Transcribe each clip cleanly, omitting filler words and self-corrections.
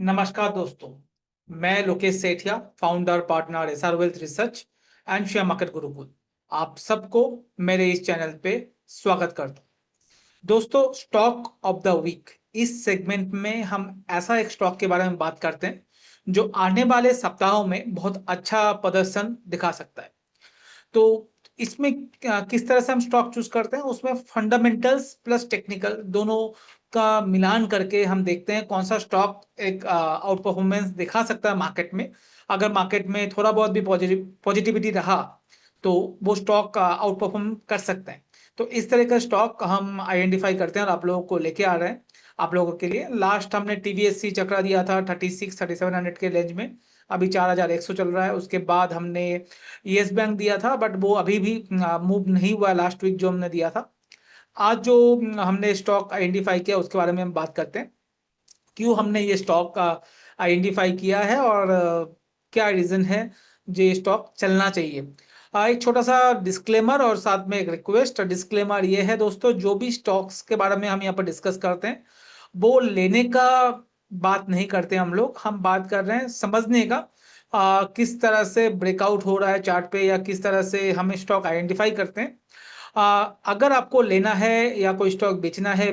नमस्कार दोस्तों, मैं Lokesh Sethia, founder partner SR wealth research and share market Gurukul. आप सबको मेरे इस चैनल पे स्वागत करता हूँ। दोस्तों, स्टॉक ऑफ द वीक इस सेगमेंट में हम ऐसा एक स्टॉक के बारे में बात करते हैं जो आने वाले सप्ताहों में बहुत अच्छा प्रदर्शन दिखा सकता है। तो इसमें किस तरह से हम स्टॉक चूज करते हैं, उसमें फंडामेंटल्स प्लस टेक्निकल दोनों का मिलान करके हम देखते हैं कौन सा स्टॉक एक आउट परफॉर्मेंस दिखा सकता है मार्केट में। अगर मार्केट में थोड़ा बहुत भी पॉजिटिविटी रहा तो वो स्टॉक आउट परफॉर्म कर सकते हैं। तो इस तरह का स्टॉक हम आइडेंटिफाई करते हैं और आप लोगों को लेके आ रहे हैं। आप लोगों के लिए लास्ट हमने टीवीएससी चक्रा दिया था 36-3700 के रेंज में। अभी 4100 चल रहा है। उसके बाद हमने यस बैंक दिया था, बट वो अभी भी मूव नहीं हुआ लास्ट वीक जो हमने दिया था। आज जो हमने स्टॉक आइडेंटिफाई किया उसके बारे में हम बात करते हैं। क्यों हमने ये स्टॉक आइडेंटिफाई किया है और क्या रीजन है जो ये स्टॉक चलना चाहिए। एक छोटा सा डिस्क्लेमर और साथ में एक रिक्वेस्ट। डिस्क्लेमर ये है दोस्तों, जो भी स्टॉक्स के बारे में हम यहाँ पर डिस्कस करते हैं वो लेने का बात नहीं करते हम बात कर रहे हैं समझने का। किस तरह से ब्रेकआउट हो रहा है चार्ट पे या किस तरह से हम स्टॉक आइडेंटिफाई करते हैं। अगर आपको लेना है या कोई स्टॉक बेचना है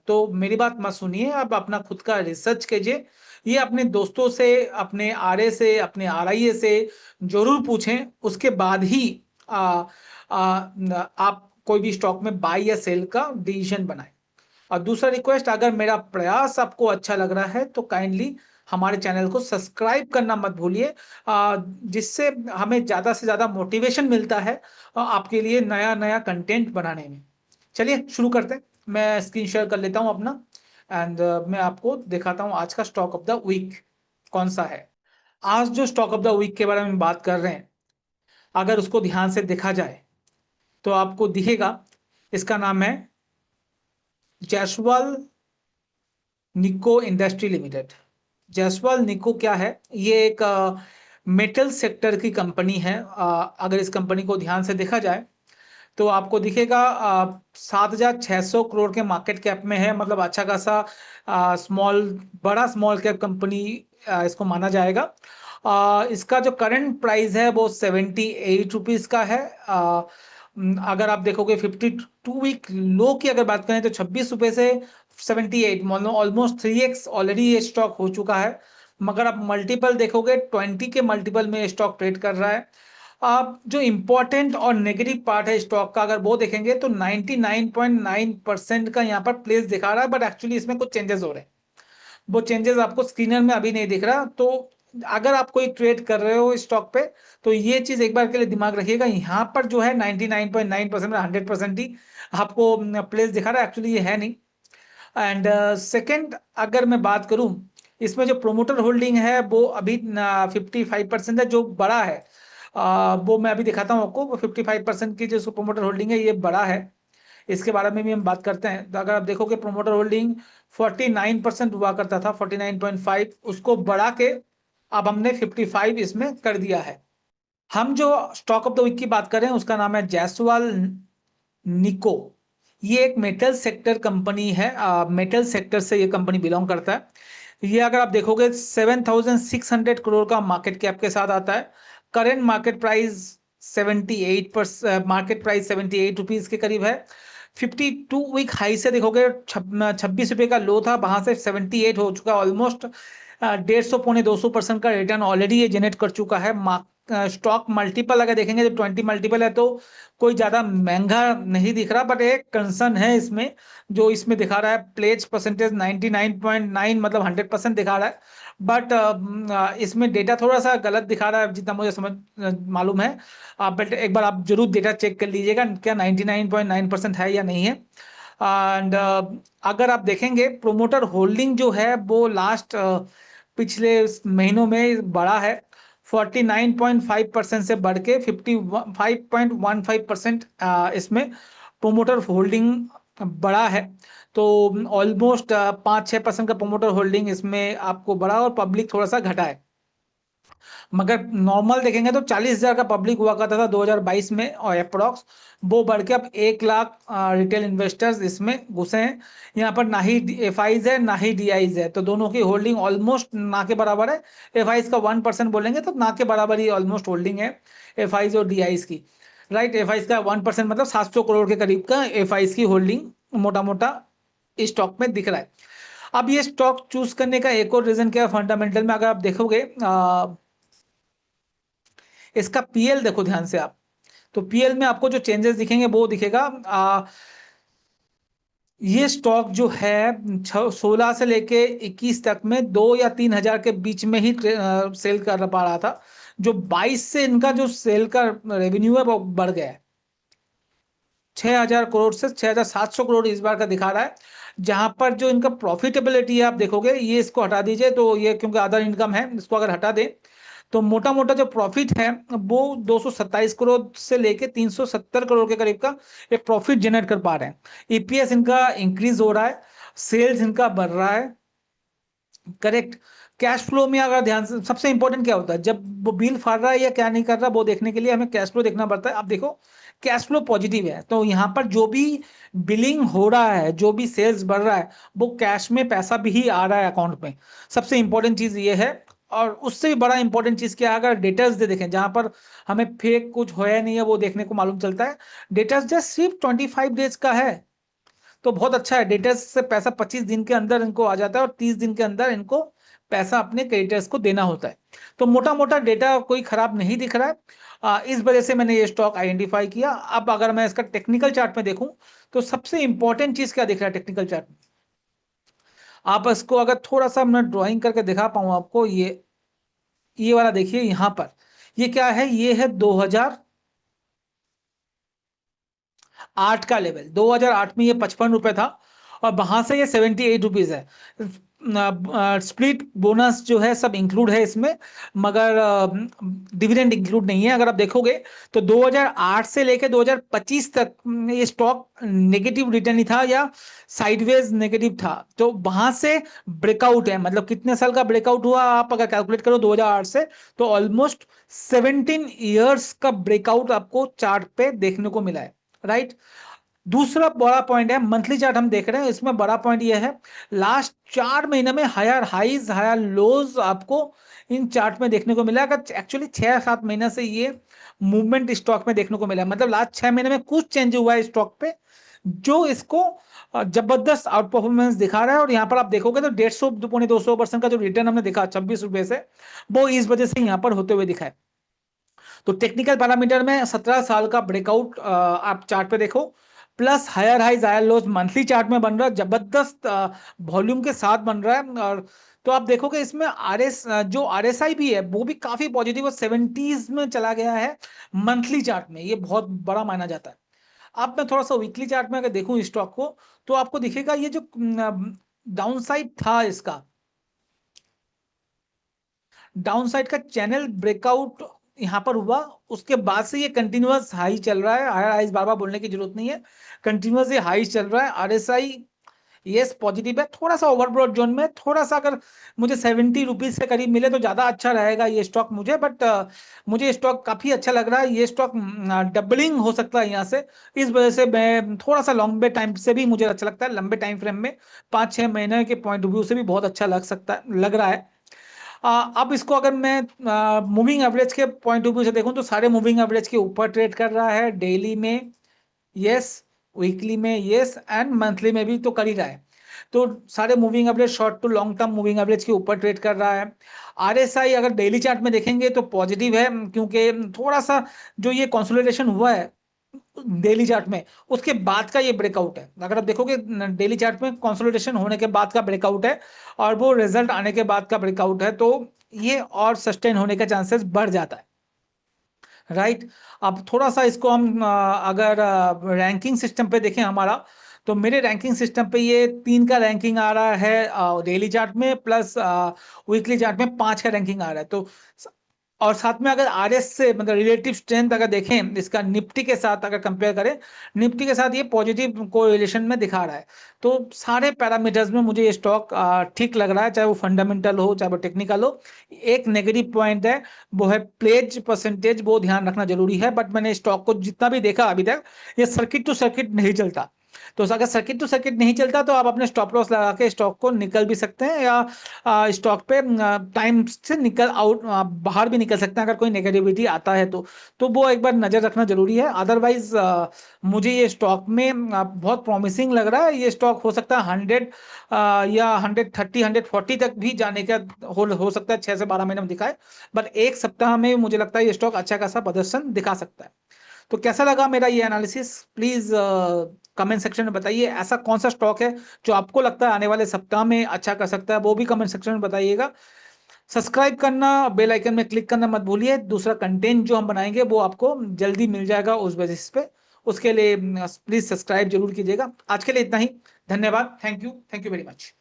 तो मेरी बात मत सुनिए, आप अपना खुद का रिसर्च कीजिए। ये अपने दोस्तों से, अपने आरए से, अपने आरआईए से जरूर पूछें। उसके बाद ही आ, आप कोई भी स्टॉक में बाय या सेल का डिसीजन बनाएं। और दूसरा रिक्वेस्ट, अगर मेरा प्रयास आपको अच्छा लग रहा है तो काइंडली हमारे चैनल को सब्सक्राइब करना मत भूलिए, जिससे हमें ज़्यादा से ज़्यादा मोटिवेशन मिलता है आपके लिए नया नया कंटेंट बनाने में। चलिए शुरू करते हैं। मैं स्क्रीन शेयर कर लेता हूं अपना एंड मैं आपको दिखाता हूं आज का स्टॉक ऑफ द वीक कौन सा है। आज जो स्टॉक ऑफ द वीक के बारे में बात कर रहे हैं, अगर उसको ध्यान से देखा जाए तो आपको दिखेगा इसका नाम है जायसवाल निको इंडस्ट्री लिमिटेड। जायसवाल निको क्या है? ये एक मेटल सेक्टर की कंपनी है। अगर इस कंपनी को ध्यान से देखा जाए तो आपको दिखेगा 7,600 करोड़ के मार्केट कैप में है। मतलब अच्छा खासा स्मॉल बड़ा स्मॉल कैप कंपनी इसको माना जाएगा। इसका जो करंट प्राइस है वो 78 रुपीज का है। अगर आप देखोगे 52 वीक लो की अगर बात करें तो 26 रुपए से 78, मतलब ऑलमोस्ट 3x ऑलरेडी ये स्टॉक हो चुका है। मगर आप मल्टीपल देखोगे 20 के मल्टीपल में स्टॉक ट्रेड कर रहा है। आप जो इम्पोर्टेंट और नेगेटिव पार्ट है स्टॉक का अगर वो देखेंगे तो 99.9% का यहाँ पर प्लेस दिखा रहा है, बट एक्चुअली इसमें कुछ चेंजेस हो रहे हैं। वो चेंजेस आपको स्क्रीनर में अभी नहीं दिख रहा। तो अगर आप कोई ट्रेड कर रहे हो स्टॉक पे तो ये चीज एक बार के लिए दिमाग रखिएगा, यहाँ पर जो है 99.9% में 100% ही आपको प्लेस दिखा रहा है, एक्चुअली ये है नहीं। एंड सेकेंड, अगर मैं बात करूं, इसमें जो प्रोमोटर होल्डिंग है वो अभी 55% है, जो बड़ा है। वो मैं अभी दिखाता हूँ आपको। 55% की जो प्रोमोटर होल्डिंग है ये बड़ा है। इसके बारे में भी हम बात करते हैं। तो अगर आप देखोगे प्रोमोटर होल्डिंग 49% हुआ करता था, 49.5, उसको बढ़ा के अब हमने 55 इसमें कर दिया है। हम जो स्टॉक ऑफ द वीक की बात कर रहे हैं उसका नाम है जायसवाल निको। ये एक मेटल सेक्टर कंपनी है। मेटल सेक्टर से ये कंपनी बिलोंग करता है। ये अगर आप देखोगे 7,600 करोड़ का मार्केट कैप के साथ आता है। करेंट मार्केट प्राइस 78 रुपीज के करीब है। 52 वीक हाई से देखोगे 26 रुपए का लो था, वहां से 78 हो चुका है। ऑलमोस्ट 150 पौने 200% का रिटर्न ऑलरेडी ये जनरेट कर चुका है। स्टॉक मल्टीपल अगर देखेंगे तो 20 मल्टीपल है, तो कोई ज्यादा महंगा नहीं दिख रहा। बट एक कंसर्न है इसमें, जो इसमें दिखा रहा है प्लेज परसेंटेज 99.9, मतलब 100% दिखा रहा है। बट इसमें डेटा थोड़ा सा गलत दिखा रहा है जितना मुझे समझ मालूम है। बट एक बार आप जरूर डेटा चेक कर लीजिएगा क्या 99.9% है या नहीं है। एंड अगर आप देखेंगे प्रोमोटर होल्डिंग जो है वो लास्ट पिछले महीनों में बढ़ा है। 49.5% से बढ़ के 55.15% इसमें प्रोमोटर होल्डिंग बढ़ा है। तो ऑलमोस्ट 5-6% का प्रोमोटर होल्डिंग इसमें आपको बढ़ा और पब्लिक थोड़ा सा घटा है। मगर नॉर्मल देखेंगे तो 40,000 का पब्लिक हुआ करता था 2022 में और अप्रोक्स वो बढ़ के अब 1 लाख रिटेल इन्वेस्टर्स इसमें घुसे हैं। यहाँ पर ना ही एफ आईज है ना ही डी आईज है, तो दोनों की होल्डिंग ऑलमोस्ट ना के बराबर है। एफ आईज का 1% बोलेंगे तो ना के बराबर ही ऑलमोस्ट होल्डिंग है एफ आईज और डी आईज की। राइट, एफ आईज का 1% मतलब 700 करोड़ के करीब का एफ आईज की होल्डिंग मोटा मोटा इस स्टॉक में दिख रहा है। अब ये स्टॉक चूज करने का एक और रीजन क्या है, फंडामेंटल में अगर आप देखोगे इसका पीएल देखो ध्यान से आप, तो पीएल में आपको जो चेंजेस दिखेंगे वो दिखेगा। ये स्टॉक जो है 16 से लेके 21 तक में 2 या 3 हजार के बीच में ही सेल कर पा रहा था। जो 22 से इनका जो सेल का रेवेन्यू है वो बढ़ गया है 6,000 करोड़ से 6,700 करोड़ इस बार का दिखा रहा है। जहां पर जो इनका प्रॉफिटेबिलिटी है आप देखोगे, ये इसको हटा दीजिए तो ये क्योंकि अदर इनकम है, इसको अगर हटा दें तो मोटा मोटा जो प्रॉफिट है वो 227 करोड़ से लेके 370 करोड़ के करीब का एक प्रॉफिट जनरेट कर पा रहे हैं। ईपीएस इनका इंक्रीज हो रहा है, सेल्स इनका बढ़ रहा है। करेक्ट। कैश फ्लो में अगर ध्यान से, सबसे इंपॉर्टेंट क्या होता है जब वो बिल फाड़ रहा है या क्या नहीं कर रहा वो देखने के लिए हमें कैश फ्लो देखना पड़ता है। आप देखो कैश फ्लो पॉजिटिव है, तो यहाँ पर जो भी बिलिंग हो रहा है, जो भी सेल्स बढ़ रहा है, वो कैश में पैसा भी ही आ रहा है अकाउंट में। सबसे इंपॉर्टेंट चीज ये है। और उससे भी बड़ा इंपॉर्टेंट चीज क्या है, अगर डेटर्स दे देखें जहां पर हमें फेक कुछ होया नहीं है वो देखने को मालूम चलता है। डेटर्स जस्ट सिर्फ 25 डेज का है, तो बहुत अच्छा है। डेटर्स से पैसा 25 दिन के अंदर इनको आ जाता है और 30 दिन के अंदर इनको पैसा अपने क्रेडिटर्स को देना होता है। तो मोटा मोटा डेटा कोई खराब नहीं दिख रहा है। इस वजह से मैंने ये स्टॉक आइडेंटिफाई किया। अब अगर मैं इसका टेक्निकल चार्ट में देखूं तो सबसे इंपॉर्टेंट चीज क्या दिख रहा है टेक्निकल चार्ट में, आप इसको अगर थोड़ा सा मैं ड्राइंग करके दिखा पाऊं आपको, ये वाला देखिए यहां पर, ये क्या है, ये है 2008 का लेवल। 2008 में ये 55 रुपए था और वहां से ये 78 रुपीज है। स्प्लिट बोनस जो है सब इंक्लूड है इसमें, मगर डिविडेंड इंक्लूड नहीं है। अगर आप देखोगे तो 2008 से लेकर 2025 तक ये स्टॉक नेगेटिव रिटर्न ही था या साइडवेज नेगेटिव था। तो वहां से ब्रेकआउट है, मतलब कितने साल का ब्रेकआउट हुआ आप अगर कैलकुलेट करो 2008 से, तो ऑलमोस्ट 17 ईयर्स का ब्रेकआउट आपको चार्ट पे देखने को मिला है। राइट। दूसरा बड़ा पॉइंट है, मंथली चार्ट हम देख रहे हैं, इसमें बड़ा पॉइंट यह है लास्ट 4 महीने में हायर हाइज हायर लोज आपको इन चार्ट में देखने को मिला। अगर एक्चुअली 6-7 महीने से ये मूवमेंट स्टॉक में देखने को मिला है, मतलब लास्ट 6 महीने में कुछ चेंज हुआ है स्टॉक पे जो इसको जबरदस्त आउट परफॉर्मेंस दिखा रहा है। और यहाँ पर आप देखोगे तो 150-200% का जो रिटर्न हमने देखा 26 रुपए से, वो इस वजह से यहाँ पर होते हुए दिखा है। तो टेक्निकल पैरामीटर में 17 साल का ब्रेकआउट आप चार्ट पे देखो, plus higher highs higher lows monthly chart में बन रहा है, जबरदस्त वॉल्यूम के साथ बन रहा है। और तो आप देखोगे इसमें जो आरएसआई भी है वो भी काफी पॉजिटिव और 70s में चला गया है मंथली चार्ट में, ये बहुत बड़ा माना जाता है। अब मैं थोड़ा सा वीकली चार्ट में अगर देखूं स्टॉक को, तो आपको दिखेगा ये जो डाउनसाइड था इसका, डाउनसाइड का चैनल ब्रेकआउट यहां पर हुआ, उसके बाद से ये कंटिन्यूअस हाई चल रहा है। हायर हाइज बार बार बोलने की जरूरत नहीं है, कंटिन्यूअस ये हाई चल रहा है। आरएसआई यस पॉजिटिव है, थोड़ा सा ओवरब्रॉड जोन में, थोड़ा सा अगर मुझे 70 रुपीज के करीब मिले तो ज्यादा अच्छा रहेगा ये स्टॉक मुझे। बट मुझे स्टॉक काफी अच्छा लग रहा है, ये स्टॉक डबलिंग हो सकता है यहाँ से। इस वजह से मैं थोड़ा सा लंबे टाइम से भी मुझे अच्छा लगता है, लंबे टाइम फ्रेम में 5-6 महीने के पॉइंट ऑफ व्यू से भी बहुत अच्छा लग रहा है। अब इसको अगर मैं मूविंग एवरेज के पॉइंट ऑफ व्यू से देखूं तो सारे मूविंग एवरेज के ऊपर ट्रेड कर रहा है, डेली में यस, वीकली में यस, एंड मंथली में भी तो कर ही रहा है। तो सारे moving average short to long term moving average के ऊपर ट्रेड कर रहा है। आरएसआई अगर डेली चार्ट में देखेंगे तो पॉजिटिव है, क्योंकि थोड़ा सा जो ये कंसोलिडेशन हुआ है डेली चार्ट में उसके बाद का ये ब्रेकआउट है। अगर आप देखोगे डेली चार्ट में कंसोलिडेशन होने के बाद का ब्रेकआउट है और वो रिजल्ट आने के बाद का ब्रेकआउट है, तो ये और सस्टेन होने का चांसेस बढ़ जाता है। राइट। अब थोड़ा सा इसको हम अगर रैंकिंग सिस्टम पे देखें हमारा, तो मेरे रैंकिंग सिस्टम पे ये 3 का रैंकिंग आ रहा है डेली चार्ट में, प्लस वीकली चार्ट में 5 का रैंकिंग आ रहा है। तो और साथ में अगर आरएस से मतलब रिलेटिव स्ट्रेंथ अगर देखें इसका निफ्टी के साथ अगर कंपेयर करें, निफ्टी के साथ ये पॉजिटिव कोरिलेशन में दिखा रहा है। तो सारे पैरामीटर्स में मुझे ये स्टॉक ठीक लग रहा है, चाहे वो फंडामेंटल हो चाहे वो टेक्निकल हो। एक नेगेटिव पॉइंट है, वो है प्लेज परसेंटेज, वो ध्यान रखना जरूरी है। बट मैंने स्टॉक को जितना भी देखा अभी तक, ये सर्किट टू सर्किट नहीं चलता। तो अगर सर्किट टू सर्किट नहीं चलता तो आप अपने स्टॉप लॉस लगा के स्टॉक को निकल भी सकते हैं, या स्टॉक पे टाइम से निकल आउट बाहर भी निकल सकते हैं अगर कोई नेगेटिविटी आता है तो वो एक बार नजर रखना जरूरी है। अदरवाइज मुझे ये स्टॉक में बहुत प्रॉमिसिंग लग रहा है। ये स्टॉक हो सकता है 100 या 130 140 तक भी जाने का हो सकता है, 6 से 12 महीने में दिखाए। बट एक सप्ताह में मुझे लगता है ये स्टॉक अच्छा खासा प्रदर्शन दिखा सकता है। तो कैसा लगा मेरा ये एनालिसिस, प्लीज कमेंट सेक्शन में बताइए। ऐसा कौन सा स्टॉक है जो आपको लगता है आने वाले सप्ताह में अच्छा कर सकता है, वो भी कमेंट सेक्शन में बताइएगा। सब्सक्राइब करना, बेल आइकन में क्लिक करना मत भूलिए। दूसरा कंटेंट जो हम बनाएंगे वो आपको जल्दी मिल जाएगा उस बेसिस पे। उसके लिए प्लीज सब्सक्राइब जरूर कीजिएगा। आज के लिए इतना ही। धन्यवाद। Thank you very much.